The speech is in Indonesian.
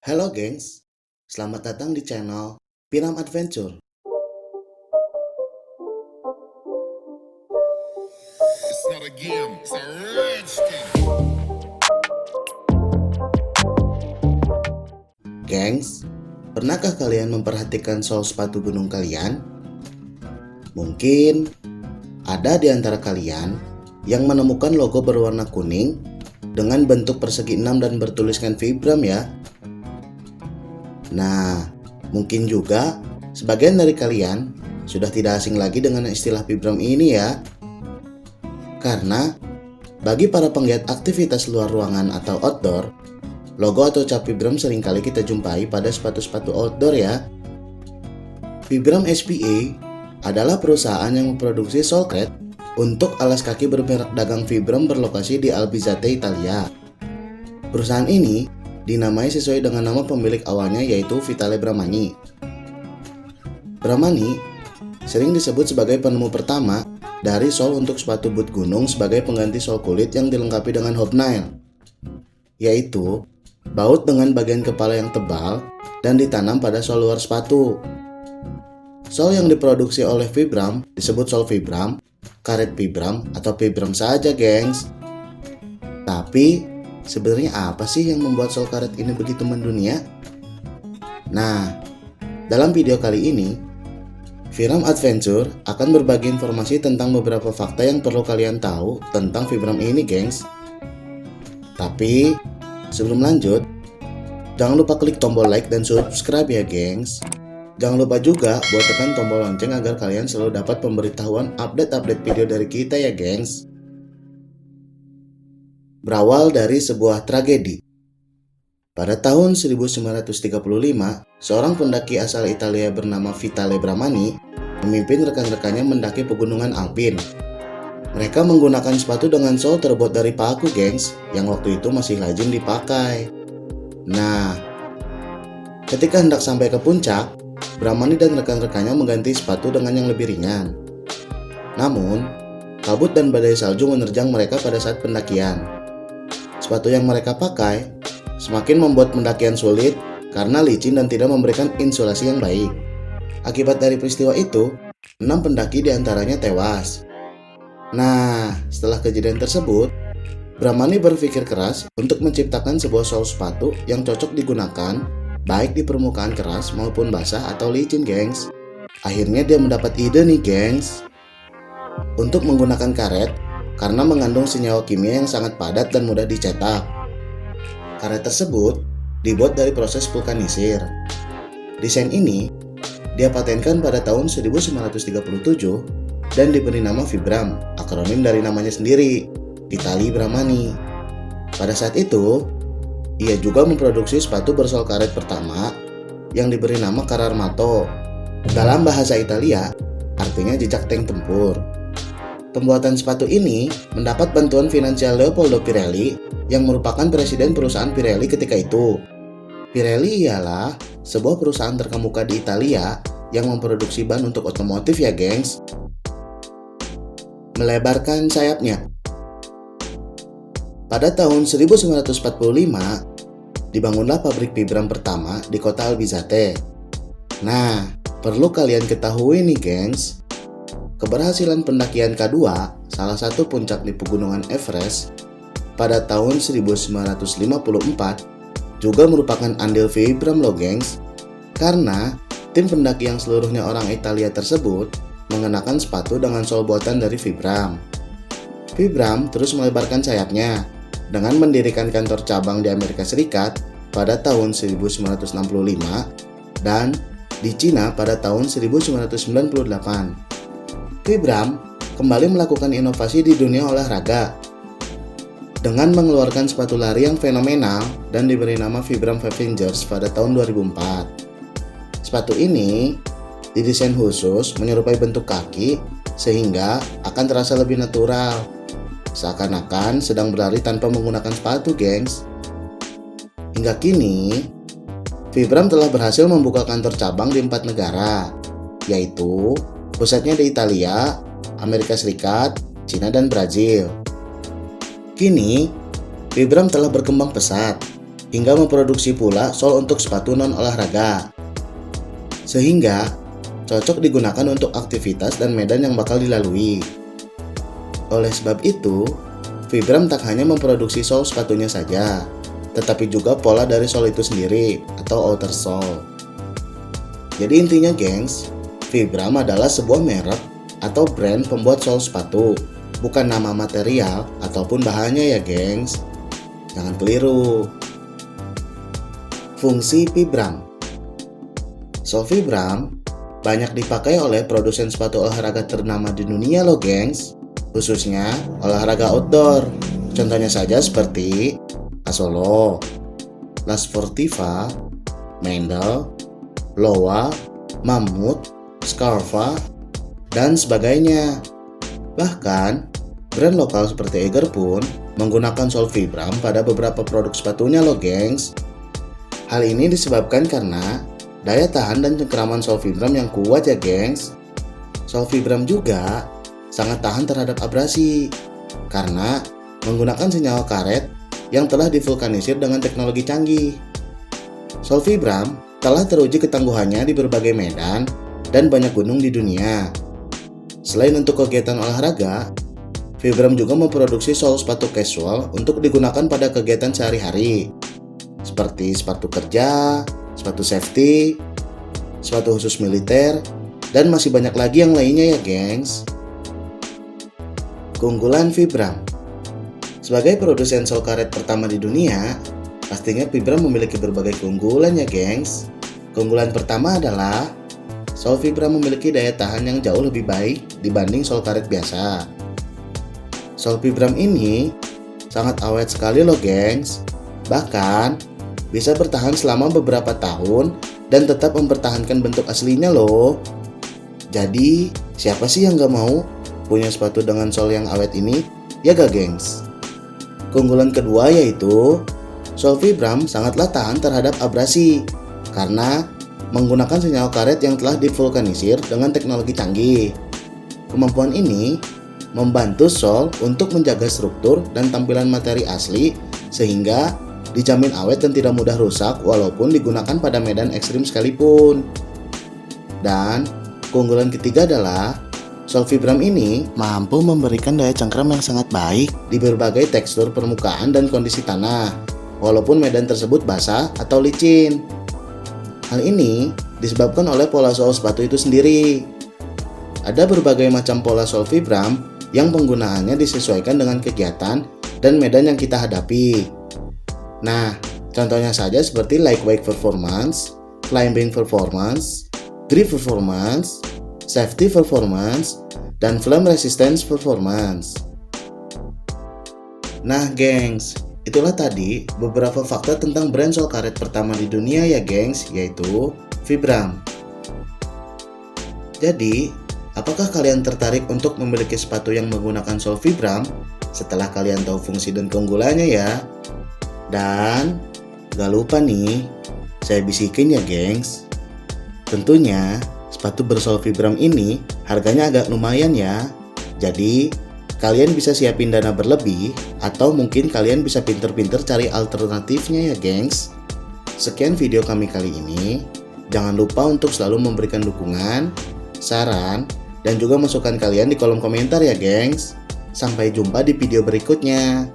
Halo gengs, selamat datang di channel Piram Adventure. It's not a game, it's a rich thing. Gengs, pernahkah kalian memperhatikan sol sepatu gunung kalian? Mungkin ada di antara kalian yang menemukan logo berwarna kuning dengan bentuk persegi 6 dan bertuliskan Vibram ya. Nah, mungkin juga sebagian dari kalian sudah tidak asing lagi dengan istilah Vibram ini ya. Karena bagi para penggiat aktivitas luar ruangan atau outdoor, logo atau cap Vibram seringkali kita jumpai pada sepatu-sepatu outdoor ya. Vibram SPA adalah perusahaan yang memproduksi solcred untuk alas kaki bermerek dagang Vibram berlokasi di Albizate, Italia. Perusahaan ini dinamai sesuai dengan nama pemilik awalnya yaitu Vitale Bramani. Bramani sering disebut sebagai penemu pertama dari sol untuk sepatu boot gunung sebagai pengganti sol kulit yang dilengkapi dengan hobnail, yaitu baut dengan bagian kepala yang tebal dan ditanam pada sol luar sepatu. Sol yang diproduksi oleh Vibram disebut sol Vibram, karet Vibram, atau Vibram saja gengs. Tapi sebenarnya apa sih yang membuat sol karet ini begitu mendunia? Nah, dalam video kali ini Piram Adventure akan berbagi informasi tentang beberapa fakta yang perlu kalian tahu tentang Vibram ini gengs. Tapi sebelum lanjut, jangan lupa klik tombol like dan subscribe ya gengs. Jangan lupa juga buat tekan tombol lonceng agar kalian selalu dapat pemberitahuan update-update video dari kita ya gengs. Berawal dari sebuah tragedi. Pada tahun 1935, seorang pendaki asal Italia bernama Vitale Bramani memimpin rekan-rekannya mendaki pegunungan Alpin. Mereka menggunakan sepatu dengan sol terbuat dari paku gengs, yang waktu itu masih lazim dipakai. Nah, ketika hendak sampai ke puncak, Bramani dan rekan-rekannya mengganti sepatu dengan yang lebih ringan. Namun, kabut dan badai salju menerjang mereka pada saat pendakian. Sepatu yang mereka pakai semakin membuat pendakian sulit karena licin dan tidak memberikan insulasi yang baik. Akibat dari peristiwa itu, 6 pendaki diantaranya tewas. Nah, setelah kejadian tersebut, Bramani berpikir keras untuk menciptakan sebuah sol sepatu yang cocok digunakan baik di permukaan keras maupun basah atau licin gengs. Akhirnya dia mendapat ide nih gengs untuk menggunakan karet karena mengandung senyawa kimia yang sangat padat dan mudah dicetak. Karet tersebut dibuat dari proses vulkanisir. Desain ini dia patenkan pada tahun 1937 dan diberi nama Vibram, akronim dari namanya sendiri, Vitale Bramani. Pada saat itu, ia juga memproduksi sepatu bersol karet pertama yang diberi nama Cararmato. Dalam bahasa Italia, artinya jejak tank tempur. Pembuatan sepatu ini mendapat bantuan finansial Leopoldo Pirelli yang merupakan presiden perusahaan Pirelli ketika itu. Pirelli ialah sebuah perusahaan terkemuka di Italia yang memproduksi ban untuk otomotif ya gengs. Melebarkan sayapnya. Pada tahun 1945, dibangunlah pabrik Vibram pertama di kota Albizate. Nah, perlu kalian ketahui nih gengs, keberhasilan pendakian K2, salah satu puncak di pegunungan Everest, pada tahun 1954 juga merupakan andil Vibram loh gengs, karena tim pendaki yang seluruhnya orang Italia tersebut mengenakan sepatu dengan sol buatan dari Vibram. Vibram terus melebarkan sayapnya dengan mendirikan kantor cabang di Amerika Serikat pada tahun 1965 dan di Cina pada tahun 1998. Vibram kembali melakukan inovasi di dunia olahraga dengan mengeluarkan sepatu lari yang fenomenal dan diberi nama Vibram Avengers pada tahun 2004. Sepatu ini didesain khusus menyerupai bentuk kaki sehingga akan terasa lebih natural, seakan-akan sedang berlari tanpa menggunakan sepatu gengs. Hingga kini, Vibram telah berhasil membuka kantor cabang di 4 negara, yaitu pusatnya di Italia, Amerika Serikat, Cina, dan Brazil. Kini, Vibram telah berkembang pesat hingga memproduksi pula sol untuk sepatu non-olahraga. Sehingga cocok digunakan untuk aktivitas dan medan yang bakal dilalui. Oleh sebab itu, Vibram tak hanya memproduksi sol sepatunya saja, tetapi juga pola dari sol itu sendiri atau outer sole. Jadi intinya gengs, Vibram adalah sebuah merek atau brand pembuat sol sepatu, bukan nama material ataupun bahannya ya gengs. Jangan keliru. Fungsi Vibram. Sol Vibram banyak dipakai oleh produsen sepatu olahraga ternama di dunia loh gengs, khususnya olahraga outdoor. Contohnya saja seperti Asolo, La Sportiva, Mendel, Lowa, Mammut, Scarva, dan sebagainya. Bahkan, brand lokal seperti Eiger pun menggunakan sol Vibram pada beberapa produk sepatunya loh gengs. Hal ini disebabkan karena daya tahan dan cengkraman sol Vibram yang kuat ya gengs. Sol Vibram juga sangat tahan terhadap abrasi karena menggunakan senyawa karet yang telah divulkanisir dengan teknologi canggih. Sol Vibram telah teruji ketangguhannya di berbagai medan dan banyak gunung di dunia. Selain untuk kegiatan olahraga, Vibram juga memproduksi sol sepatu casual untuk digunakan pada kegiatan sehari-hari, seperti sepatu kerja, sepatu safety, sepatu khusus militer, dan masih banyak lagi yang lainnya ya gengs. Keunggulan Vibram. Sebagai produsen sol karet pertama di dunia, pastinya Vibram memiliki berbagai keunggulan ya gengs. Keunggulan pertama adalah sol Vibram memiliki daya tahan yang jauh lebih baik dibanding sol karet biasa. Sol Vibram ini sangat awet sekali loh gengs. Bahkan bisa bertahan selama beberapa tahun dan tetap mempertahankan bentuk aslinya loh. Jadi siapa sih yang gak mau punya sepatu dengan sol yang awet ini? Ya gak gengs? Keunggulan kedua yaitu sol Vibram sangatlah tahan terhadap abrasi karena menggunakan senyawa karet yang telah divulkanisir dengan teknologi canggih. Kemampuan ini membantu sol untuk menjaga struktur dan tampilan materi asli sehingga dijamin awet dan tidak mudah rusak walaupun digunakan pada medan ekstrim sekalipun. Dan keunggulan ketiga adalah sol Vibram ini mampu memberikan daya cengkram yang sangat baik di berbagai tekstur permukaan dan kondisi tanah, walaupun medan tersebut basah atau licin. Hal ini disebabkan oleh pola sol sepatu itu sendiri. Ada berbagai macam pola sol Vibram yang penggunaannya disesuaikan dengan kegiatan dan medan yang kita hadapi. Nah, contohnya saja seperti lightweight performance, climbing performance, grip performance, safety performance, dan flame resistance performance. Nah gengs, itulah tadi beberapa fakta tentang brand sol karet pertama di dunia ya gengs, yaitu Vibram. Jadi, apakah kalian tertarik untuk memiliki sepatu yang menggunakan sol Vibram? Setelah kalian tahu fungsi dan keunggulannya ya. Dan gak lupa nih, saya bisikin ya gengs. Tentunya sepatu bersol Vibram ini harganya agak lumayan ya. Jadi kalian bisa siapin dana berlebih atau mungkin kalian bisa pinter-pinter cari alternatifnya ya gengs. Sekian video kami kali ini. Jangan lupa untuk selalu memberikan dukungan, saran, dan juga masukan kalian di kolom komentar ya gengs. Sampai jumpa di video berikutnya.